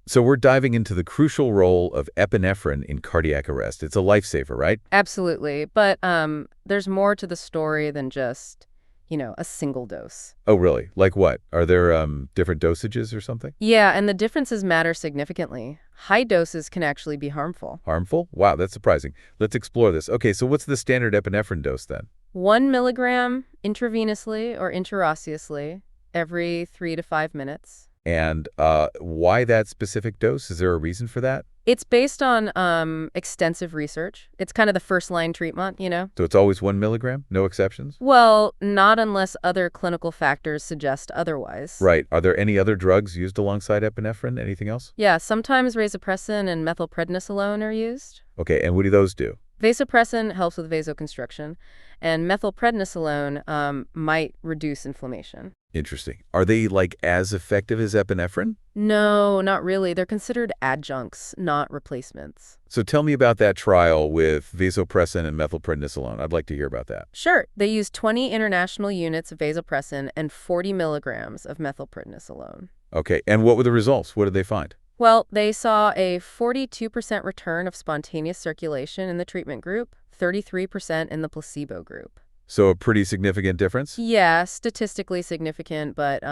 So we're diving into the crucial role of epinephrine in cardiac arrest. It's a lifesaver, right? Absolutely. But there's more to the story than just, a single dose. Oh, really? Like what? Are there different dosages or something? Yeah, and the differences matter significantly. High doses can actually be harmful. Harmful? Wow, that's surprising. Let's explore this. Okay, so what's the standard epinephrine dose then? 1 milligram intravenously or intraosseously every 3 to 5 minutes. And why that specific dose? Is there a reason for that? It's based on extensive research. It's kind of the first-line treatment, So it's always 1 milligram? No exceptions? Well, not unless other clinical factors suggest otherwise. Right. Are there any other drugs used alongside epinephrine? Anything else? Yeah, sometimes vasopressin and methylprednisolone are used. Okay, and what do those do? Vasopressin helps with vasoconstriction, and methylprednisolone might reduce inflammation. Interesting. Are they, as effective as epinephrine? No, not really. They're considered adjuncts, not replacements. So tell me about that trial with vasopressin and methylprednisolone. I'd like to hear about that. Sure. They used 20 international units of vasopressin and 40 milligrams of methylprednisolone. Okay, and what were the results? What did they find? Well, they saw a 42% return of spontaneous circulation in the treatment group, 33% in the placebo group. So a pretty significant difference? Yeah, statistically significant, but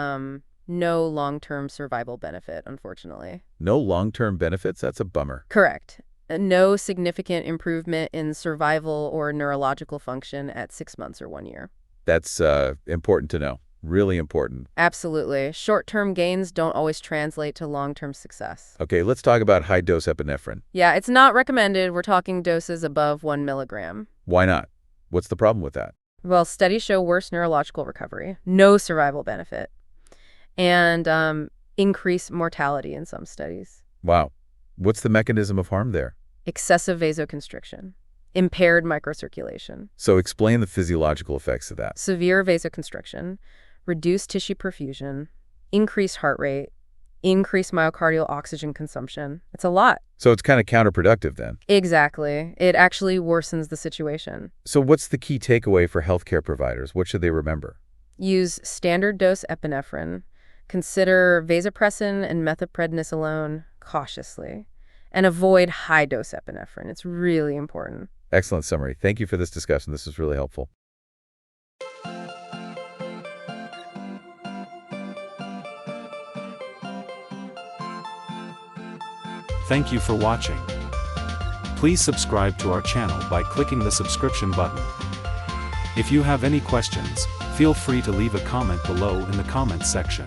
no long-term survival benefit, unfortunately. No long-term benefits? That's a bummer. Correct. No significant improvement in survival or neurological function at 6 months or 1 year. That's important to know. Really important. Absolutely. Short-term gains don't always translate to long-term success. Okay, let's talk about high-dose epinephrine. Yeah, it's not recommended. We're talking doses above 1 milligram. Why not? What's the problem with that? Well, studies show worse neurological recovery, no survival benefit, and increased mortality in some studies. Wow. What's the mechanism of harm there? Excessive vasoconstriction, impaired microcirculation. So explain the physiological effects of that. Severe vasoconstriction, reduced tissue perfusion, increased heart rate, increased myocardial oxygen consumption. It's a lot. So it's kind of counterproductive then. Exactly. It actually worsens the situation. So what's the key takeaway for healthcare providers? What should they remember? Use standard dose epinephrine. Consider vasopressin and methylprednisolone cautiously. And avoid high dose epinephrine. It's really important. Excellent summary. Thank you for this discussion. This is really helpful. Thank you for watching. Please subscribe to our channel by clicking the subscription button. If you have any questions, feel free to leave a comment below in the comments section.